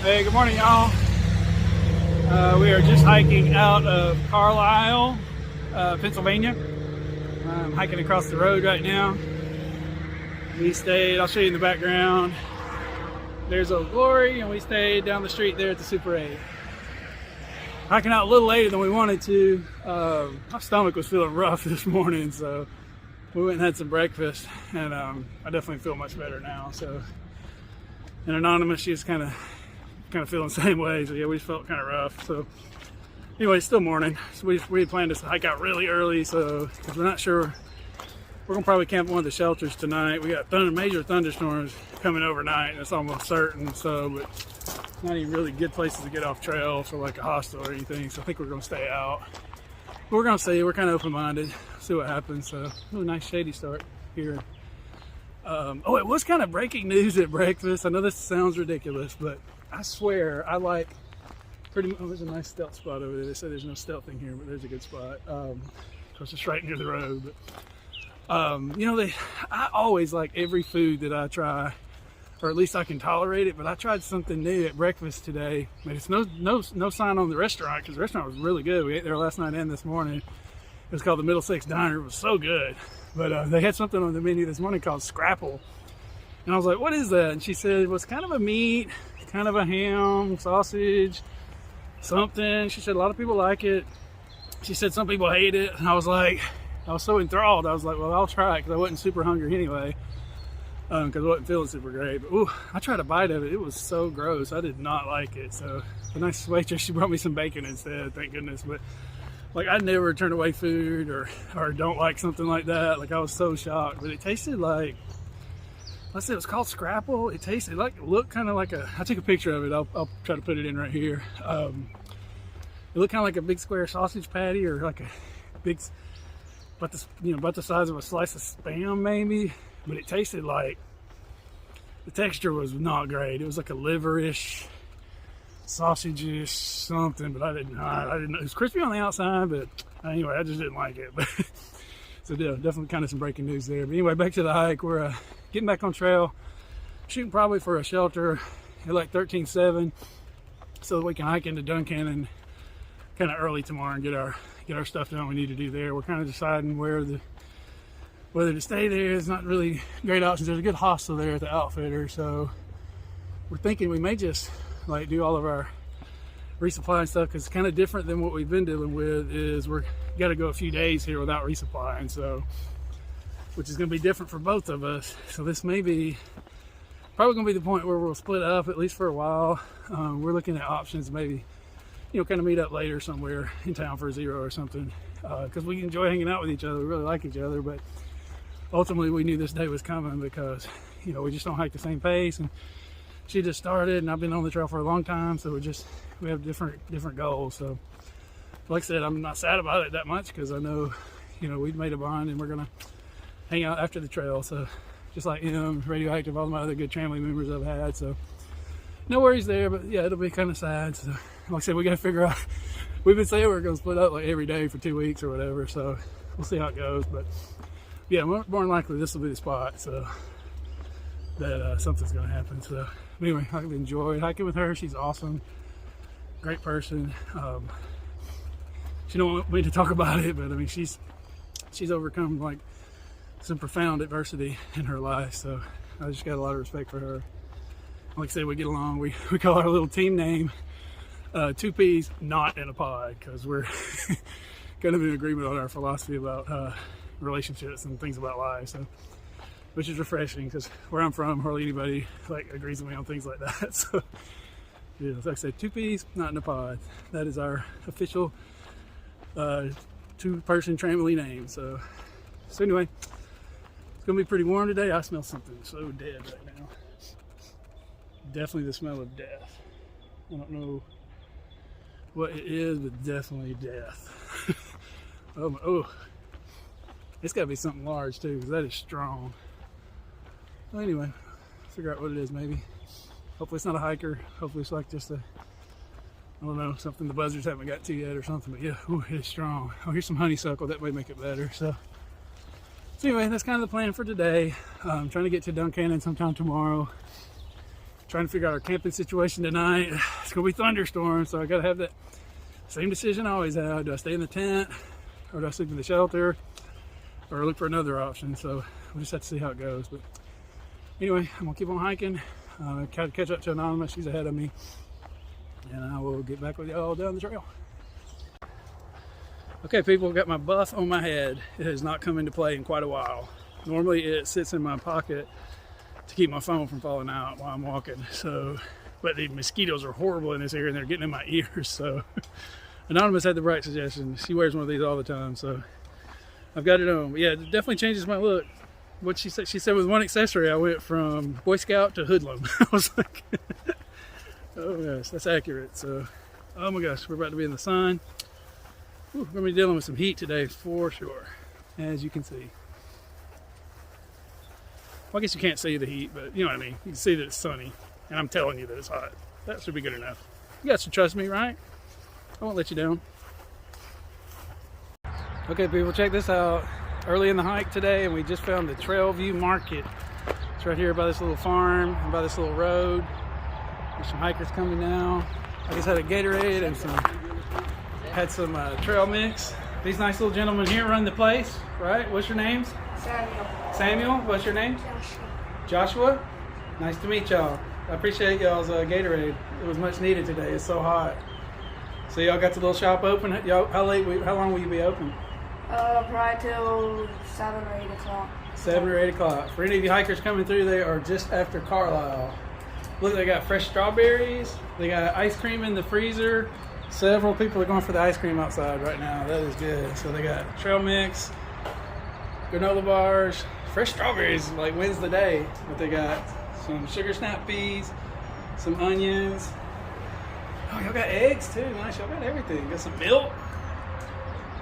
Hey, good morning, y'all. We are just hiking out of Carlisle, Pennsylvania. I'm hiking across the road right now. We stayed, I'll show you in the background. There's Old Glory, and we stayed down the street there at the Super 8. Hiking out a little later than we wanted to. My stomach was feeling rough this morning, so we went and had some breakfast, and I definitely feel much better now. So, and Anonymous, she's kind of feeling the same way. So yeah, we felt kind of rough. So anyway, it's still morning. So we had planned to hike out really early, so because we're not sure. We're gonna probably camp at one of the shelters tonight. We got major thunderstorms coming overnight, and it's almost certain. So, but not even really good places to get off trail for like a hostel or anything. So I think we're gonna stay out. But we're gonna see. We're kind of open-minded. See what happens. So really nice shady start here. Oh, it was kind of breaking news at breakfast. I know this sounds ridiculous, but I swear I like pretty much. Oh, there's a nice stealth spot over there. They say there's no stealthing here, but there's a good spot. Of course, it's right near the road. But you know, I always like every food that I try, or at least I can tolerate it. But I tried something new at breakfast today. But it's no sign on the restaurant, because the restaurant was really good. We ate there last night and this morning. It was called the Middlesex Diner. It was so good. But they had something on the menu this morning called Scrapple. And I was like, what is that? And she said it was kind of a meat, kind of a ham, sausage, something. She said a lot of people like it. She said some people hate it. And I was so enthralled. I was like, well, I'll try it, because I wasn't super hungry anyway, because I wasn't feeling super great. But ooh, I tried a bite of it. It was so gross. I did not like it. So the nice waitress, she brought me some bacon instead, thank goodness. But like, I'd never turn away food or don't like something like that. Like, I was so shocked. But it tasted like, let's say it was called Scrapple. It tasted like, looked kind of like I took a picture of it. I'll try to put it in right here. It looked kind of like a big square sausage patty, or like a big, about the size of a slice of Spam maybe. But it tasted like, the texture was not great. It was like a liverish, sausage-ish something, but I didn't know. It was crispy on the outside, but anyway, I just didn't like it. But so yeah, definitely kind of some breaking news there. But anyway, back to the hike. We're getting back on trail, shooting probably for a shelter at like 13.7, so that we can hike into Duncannon kind of early tomorrow and get our stuff done we need to do there. We're kind of deciding whether to stay there. It's not really great options. There's a good hostel there at the Outfitter, so we're thinking we may just like do all of our resupply and stuff, because it's kind of different than what we've been dealing with. Is we're got to go a few days here without resupplying, so which is going to be different for both of us. So this may be probably going to be the point where we'll split up, at least for a while. We're looking at options, maybe, you know, kind of meet up later somewhere in town for a zero or something, because we enjoy hanging out with each other. We really like each other, but ultimately we knew this day was coming, because, you know, we just don't hike the same pace, and she just started, and I've been on the trail for a long time, so we have different goals. So like I said, I'm not sad about it that much, because I know, you know, we've made a bond, and we're gonna hang out after the trail. So just like him, Radioactive, all my other good family members I've had, so no worries there. But yeah, it'll be kind of sad. So like I said, we got to figure out. We've been saying we're gonna split up like every day for 2 weeks or whatever, so we'll see how it goes. But yeah, more than likely this will be the spot, so that something's gonna happen. So anyway, I've enjoyed hiking with her. She's awesome, great person. She don't want me to talk about it, but I mean, she's overcome like some profound adversity in her life, so I just got a lot of respect for her. Like I said, we get along. We call our little team name Two Peas Not in a Pod, because we're kind of in agreement on our philosophy about relationships and things about life. So, which is refreshing, because where I'm from, hardly anybody like agrees with me on things like that. So yeah, like I said, Two Peas Not in a Pod. That is our official two-person trampoline name. So anyway, it's gonna be pretty warm today. I smell something so dead right now. Definitely the smell of death. I don't know what it is, but definitely death. Oh, it's got to be something large too, because that is strong. Well, anyway, figure out what it is maybe. Hopefully it's not a hiker. Hopefully it's like just I don't know, something the buzzards haven't got to yet or something. But yeah, ooh, it is strong. Oh, here's some honeysuckle. That may make it better. So anyway, that's kind of the plan for today. I'm trying to get to Duncannon sometime tomorrow. trying to figure out our camping situation tonight. It's gonna be thunderstorms, so I gotta have that same decision I always have. Do I stay in the tent, or do I sleep in the shelter, or look for another option? So we'll just have to see how it goes. But anyway, I'm gonna keep on hiking. Catch up to Anonymous, she's ahead of me, and I will get back with y'all down the trail. Okay, people, got my buff on my head. It has not come into play in quite a while. Normally it sits in my pocket to keep my phone from falling out while I'm walking. So, but the mosquitoes are horrible in this area and they're getting in my ears. So Anonymous had the bright suggestion. She wears one of these all the time, so I've got it on. But yeah, it definitely changes my look. What she said with one accessory, I went from Boy Scout to hoodlum. I was like, oh gosh, that's accurate. So, oh my gosh, we're about to be in the sun. We're going to be dealing with some heat today for sure, as you can see. Well, I guess you can't see the heat, but you know what I mean. You can see that it's sunny, and I'm telling you that it's hot. That should be good enough. You guys should trust me, right? I won't let you down. Okay, people, check this out. Early in the hike today, and we just found the Trailview Market. It's right here by this little farm and by this little road. There's some hikers coming now. I just had a Gatorade and had some trail mix. These nice little gentlemen here run the place, right? What's your names? Samuel. Samuel, what's your name? Joshua. Joshua? Nice to meet y'all. I appreciate y'all's Gatorade. It was much needed today. It's so hot. So y'all got the little shop open. Y'all, how long will you be open? Probably till 7 or 8 o'clock. 7 or 8 o'clock. For any of you hikers coming through, they are just after Carlisle. Look, they got fresh strawberries. They got ice cream in the freezer. Several people are going for the ice cream outside right now. That is good. So they got trail mix, granola bars, fresh strawberries, like wins the day. But they got some sugar snap peas, some onions. Oh, y'all got eggs too. Nice. Y'all got everything. Got some milk.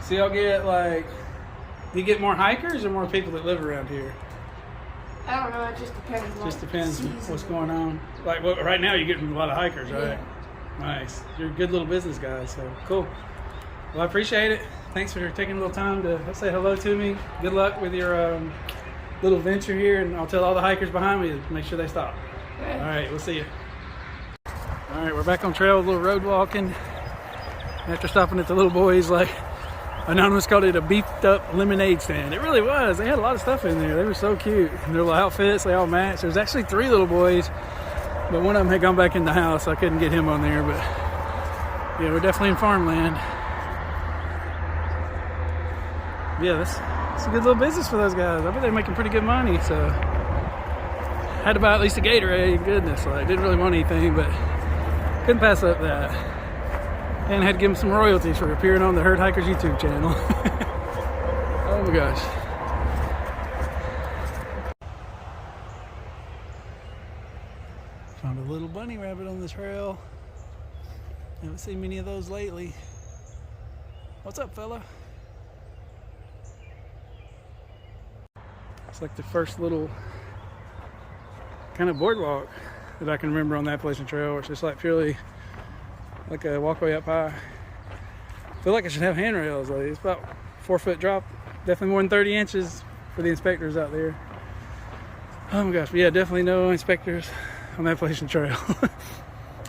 So y'all get like, do you get more hikers or more people that live around here? I don't know. It just depends. Just depends what's going on. Like, well, right now you're getting a lot of hikers, right? Yeah. Nice. You're a good little business guy, so cool. Well, I appreciate it. Thanks for taking a little time to say hello to me. Good luck with your little venture here, and I'll tell all the hikers behind me to make sure they stop. Okay. All right, we'll see you. All right, we're back on trail, a little road walking. After stopping at the little boys, like Anonymous called it a beefed up lemonade stand. It really was. They had a lot of stuff in there. They were so cute. And their little outfits, they all matched. There's actually 3 little boys, but one of them had gone back in the house, so I couldn't get him on there. But yeah, we're definitely in farmland. Yeah, that's a good little business for those guys. I bet they're making pretty good money. So had to buy at least a Gatorade. Goodness, like didn't really want anything, but couldn't pass up that. And had to give them some royalties for appearing on the Herd Hikers YouTube channel. Oh my gosh. Found a little bunny rabbit on the trail. Haven't seen many of those lately. What's up, fella? It's like the first little kind of boardwalk that I can remember on the Appalachian Trail, where it's just like purely like a walkway up high. I feel like I should have handrails. Like it's about 4-foot drop, definitely more than 30 inches for the inspectors out there. Oh my gosh, but yeah, definitely no inspectors on the Appalachian Trail.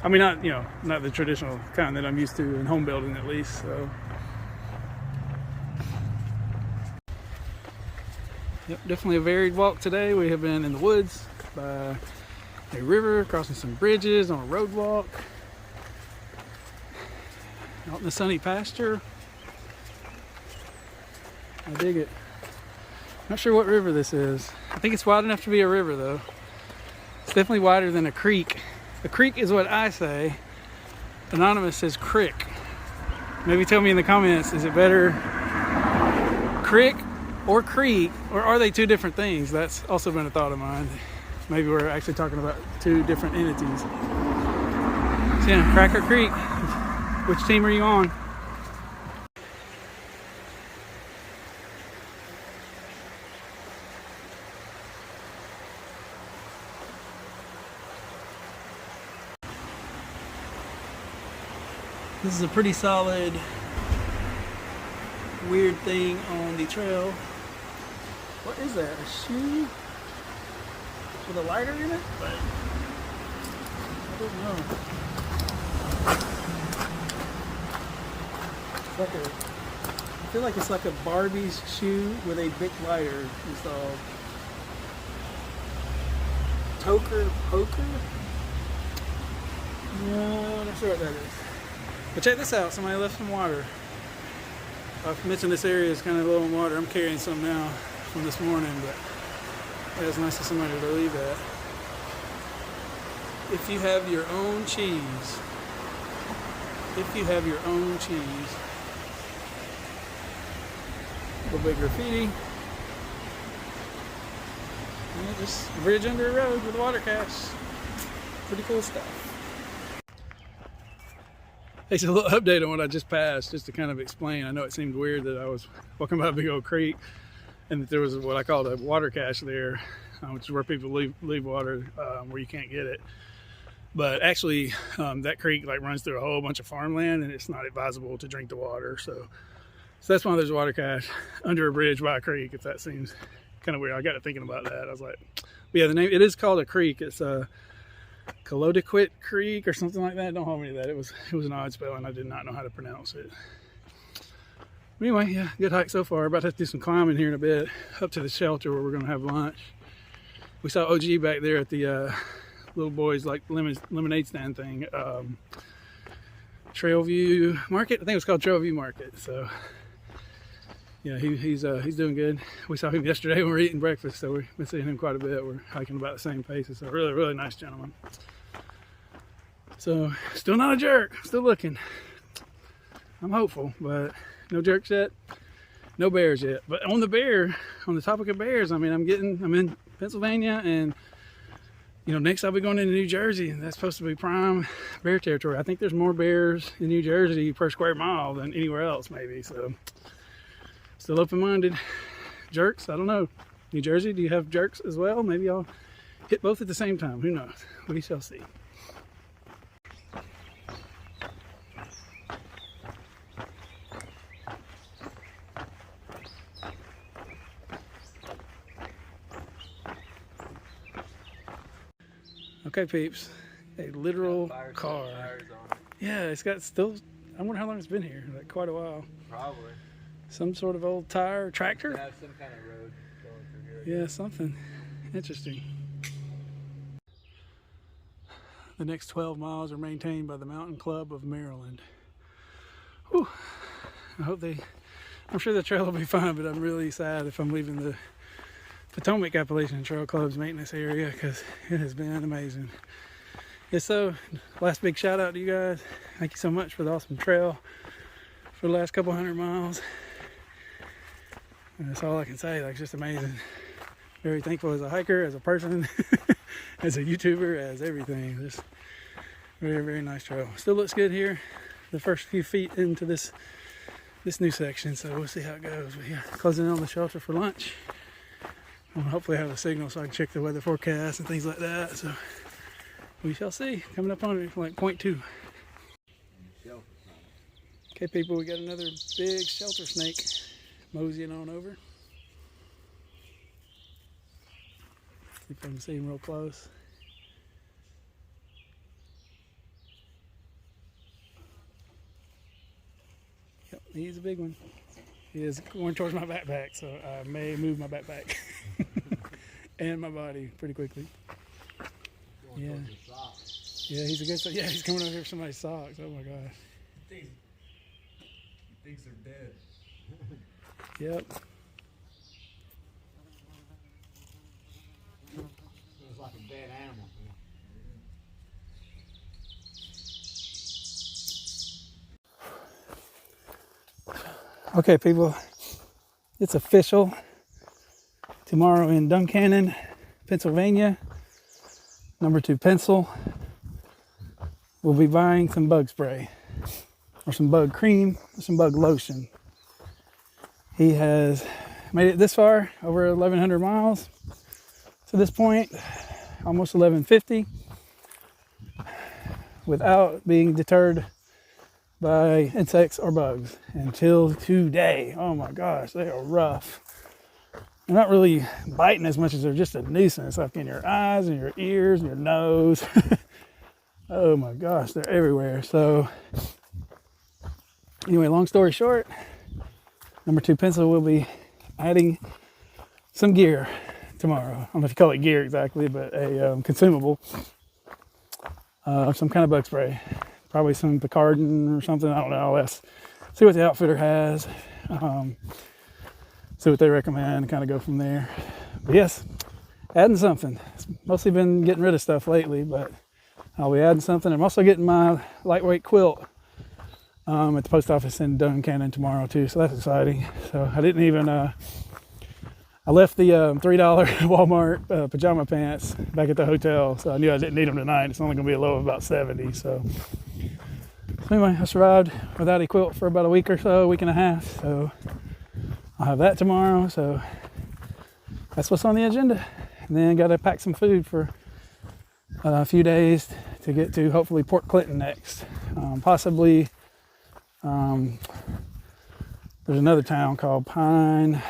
I mean, not the traditional kind that I'm used to in home building, at least. So, yep, definitely a varied walk today. We have been in the woods, by a river, crossing some bridges, on a road walk, out in the sunny pasture. I dig it. Not sure what river this is. I think it's wide enough to be a river, though. It's definitely wider than a creek. A creek is what I say. Anonymous says crick. Maybe tell me in the comments, is it better crick or creek, or are they two different things? That's also been a thought of mine. Maybe we're actually talking about two different entities. So yeah, Cracker Creek. Which team are you on? This is a pretty solid, weird thing on the trail. What is that? A shoe with a lighter in it? But don't know. It's like I feel like it's like a Barbie's shoe with a Bic lighter installed. Toker poker? No, I'm not sure what that is. But check this out, somebody left some water. I've mentioned this area is kind of low on water. I'm carrying some now from this morning, but it was nice of somebody to leave that. If you have your own cheese, a little bit graffiti. And just a bridge under a road with a water cache. Pretty cool stuff. It's a little update on what I just passed, just to kind of explain. I know it seemed weird that I was walking by a big old creek and that there was what I call a water cache there, which is where people leave water where you can't get it. But actually, that creek runs through a whole bunch of farmland, and it's not advisable to drink the water. So that's why there's a water cache under a bridge by a creek, if that seems kind of weird. I got to thinking about that. I was like, but yeah, the name, it is called a creek. It's a Calodequit Creek or something like that. Don't hold me to that. It was an odd spelling. I did not know how to pronounce it. But anyway, yeah, good hike so far. About to have to do some climbing here in a bit up to the shelter where we're going to have lunch. We saw OG back there at the little boys lemonade stand thing. Trailview Market. I think it was called Trailview Market. So yeah, he's doing good. We saw him yesterday when we were eating breakfast, so we've been seeing him quite a bit. We're hiking about the same paces. So really nice gentleman. So still not a jerk. Still looking. I'm hopeful, but no jerks yet. No bears yet. But on the topic of bears, I mean, I'm in Pennsylvania, and next I'll be going into New Jersey, and that's supposed to be prime bear territory. I think there's more bears in New Jersey per square mile than anywhere else, maybe. So still open-minded. Jerks, I don't know. New Jersey, do you have jerks as well? Maybe I'll hit both at the same time. Who knows? We shall see. Okay, peeps. A literal car. Yeah, it's got I wonder how long it's been here. Like quite a while. Probably. Some sort of old tire tractor? Have some kind of road going through here. Yeah, something interesting. The next 12 miles are maintained by the Mountain Club of Maryland. Whew. I'm sure the trail will be fine, but I'm really sad if I'm leaving the Potomac Appalachian Trail Club's maintenance area, because it has been amazing. Yeah, so last big shout out to you guys. Thank you so much for the awesome trail for the last couple 100 miles. And that's all I can say. It's just amazing. Very thankful as a hiker, as a person, as a YouTuber, as everything. Just very nice trail. Still looks good here. The first few feet into this new section, so we'll see how it goes. But yeah, closing in on the shelter for lunch. I'll hopefully have a signal so I can check the weather forecast and things like that. So we shall see. Coming up on it, like 0.2. Okay, people, we got another big shelter snake moseying on over. See if I can see him real close. Yep, he's a big one. He is going towards my backpack, so I may move my backpack and my body pretty quickly. Yeah. Yeah, he's a good. Yeah, he's coming over here for somebody's socks. Oh my gosh. He thinks they're dead. Yep. It's like a dead animal. Okay, people, it's official. Tomorrow in Duncannon, Pennsylvania, number 2 pencil, we'll be buying some bug spray, or some bug cream, or some bug lotion. He has made it this far, over 1,100 miles to this point, almost 1,150, without being deterred by insects or bugs until today. Oh my gosh, they are rough. They're not really biting as much as they're just a nuisance, like in your eyes and your ears and your nose. Oh my gosh, they're everywhere. So anyway, long story short, number 2 pencil will be adding some gear tomorrow. I don't know if you call it gear exactly, but a consumable, some kind of bug spray, probably some Picardin or something. I don't know. I'll see what the outfitter has, see what they recommend, kind of go from there. But yes, adding something. It's mostly been getting rid of stuff lately, but I'll be adding something. I'm also getting my lightweight quilt at the post office in Duncannon tomorrow too, so that's exciting. So I didn't even I left the $3 Walmart pajama pants back at the hotel, so I knew I didn't need them tonight. It's only going to be a low of about 70. So anyway, I survived without a quilt for about a week or so, a week and a half. So I'll have that tomorrow. So that's what's on the agenda. And then got to pack some food for a few days to get to hopefully Port Clinton next. Possibly, there's another town called Pine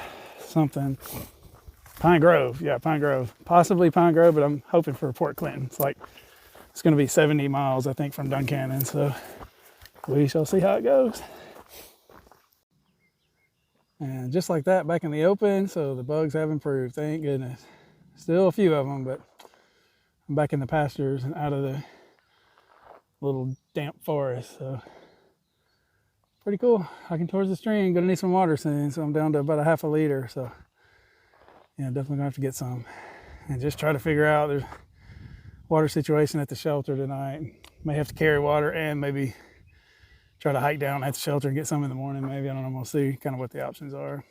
Grove. Yeah, Pine Grove. Possibly Pine Grove, but I'm hoping for Port Clinton. It's going to be 70 miles, I think, from Duncannon. So we shall see how it goes. And just like that, back in the open. So the bugs have improved. Thank goodness. Still a few of them, but I'm back in the pastures and out of the little damp forest. So pretty cool. Hiking towards the stream. Gonna need some water soon, so I'm down to about a half a liter. So yeah, definitely gonna have to get some and just try to figure out there's water situation at the shelter tonight. May have to carry water and maybe try to hike down at the shelter and get some in the morning. Maybe, I don't know. We'll see kind of what the options are.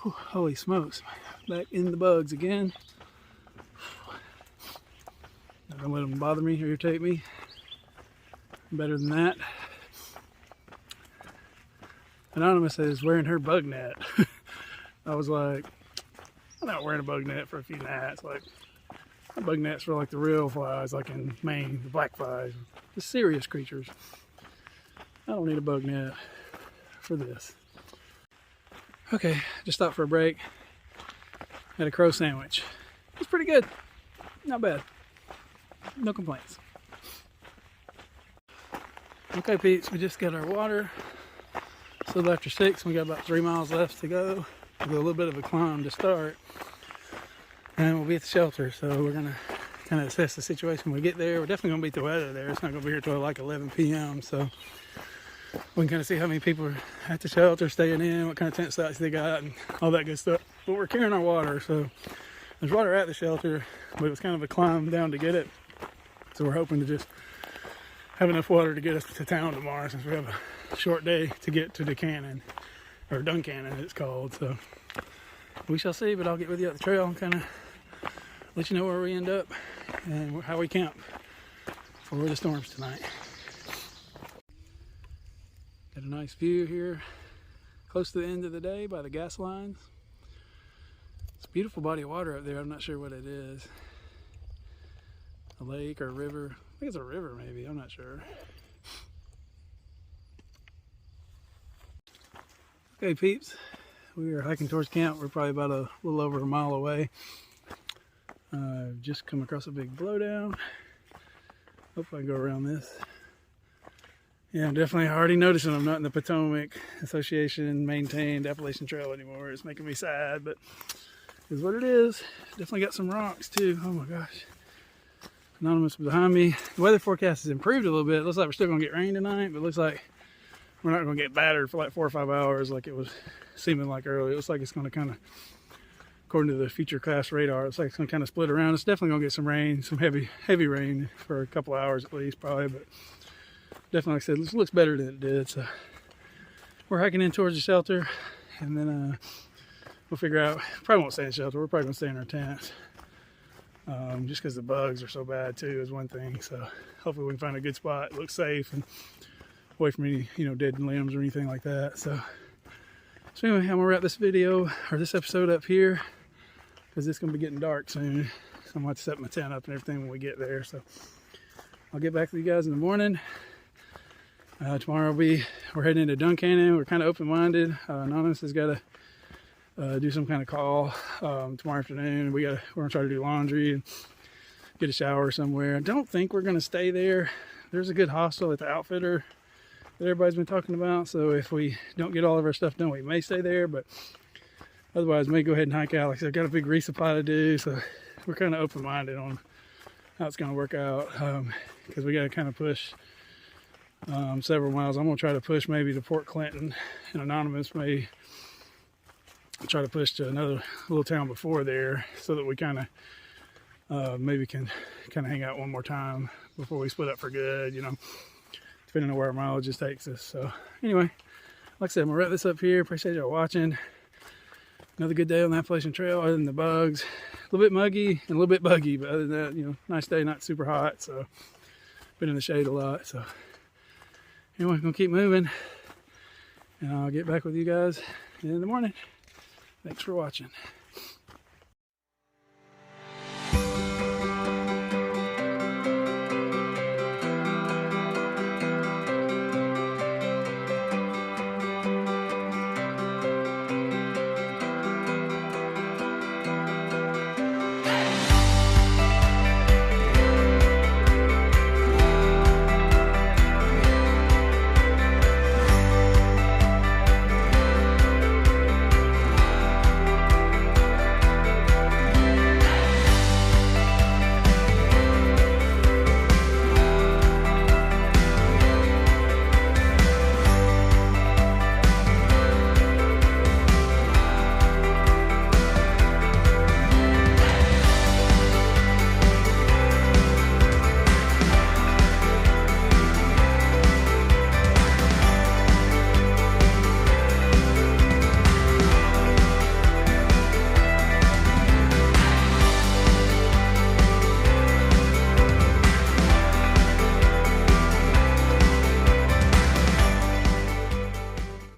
Whew, holy smokes, back in the bugs again. I don't let them bother me, irritate me. Better than that. Anonymous is wearing her bug net. I was like, I'm not wearing a bug net for a few gnats. Like, a bug net's for like the real flies, like in Maine, the black flies, the serious creatures. I don't need a bug net for this. Okay, just stopped for a break. Had a crow sandwich. It's pretty good. Not bad. No complaints. Okay, peeps, we just got our water. It's a little after 6. We got about 3 miles left to go. We'll go a little bit of a climb to start. And we'll be at the shelter. So we're going to kind of assess the situation when we get there. We're definitely going to beat the weather there. It's not going to be here till like 11 p.m. So we can kind of see how many people are at the shelter, staying in, what kind of tent sites they got, and all that good stuff. But we're carrying our water, so there's water at the shelter, but it was kind of a climb down to get it. So we're hoping to just have enough water to get us to town tomorrow, since we have a short day to get to Duncannon, or Duncannon it's called. So we shall see, but I'll get with you at the trail and kind of let you know where we end up and how we camp for the storms tonight. Got a nice view here close to the end of the day by the gas lines. It's a beautiful body of water up there. I'm not sure what it is. A lake or a river. I think it's a river maybe. I'm not sure. Okay, peeps. We are hiking towards camp. We're probably about a little over a mile away. Just come across a big blowdown. Hope I can go around this. Yeah, I'm definitely already noticing I'm not in the Potomac Association maintained Appalachian Trail anymore. It's making me sad, but it's what it is. Definitely got some rocks too. Oh my gosh. Anonymous behind me. The weather forecast has improved a little bit. It looks like we're still gonna get rain tonight, but it looks like we're not gonna get battered for like 4 or 5 hours like it was seeming like earlier. It looks like it's gonna kind of, according to the future class radar, it's like it's gonna kind of split around. It's definitely gonna get some rain, some heavy rain for a couple hours at least probably, but definitely, like I said, it looks better than it did. So we're hiking in towards the shelter, and then we'll figure out. Probably won't stay in shelter. We're probably gonna stay in our tents. Just because the bugs are so bad too is one thing. So hopefully we can find a good spot, look safe, and away from any, you know, dead limbs or anything like that. So anyway, I'm gonna wrap this video or this episode up here because it's gonna be getting dark soon. So I'm gonna have to set my tent up and everything when we get there. So I'll get back to you guys in the morning. Tomorrow we're heading into Duncannon. We're kind of open-minded. Anonymous has got to do some kind of call tomorrow afternoon. We're gonna try to do laundry and get a shower somewhere. I don't think we're gonna stay there. There's a good hostel at the Outfitter that everybody's been talking about. So if we don't get all of our stuff done, we may stay there. But otherwise, may go ahead and hike out. Like I said, I've got a big resupply to do. So we're kind of open-minded on how it's gonna work out because we got to kind of push several miles. I'm gonna try to push maybe to Port Clinton, and Anonymous may try to push to another little town before there so that we kind of maybe can kind of hang out one more time before we split up for good, you know, depending on where our mileage just takes us. So anyway, like I said, I'm gonna wrap this up here. Appreciate y'all watching. Another good day on the Appalachian Trail other than the bugs. A little bit muggy and a little bit buggy, but other than that, you know, nice day, not super hot. So been in the shade a lot. So anyway, I'm gonna keep moving and I'll get back with you guys in the morning. Thanks for watching.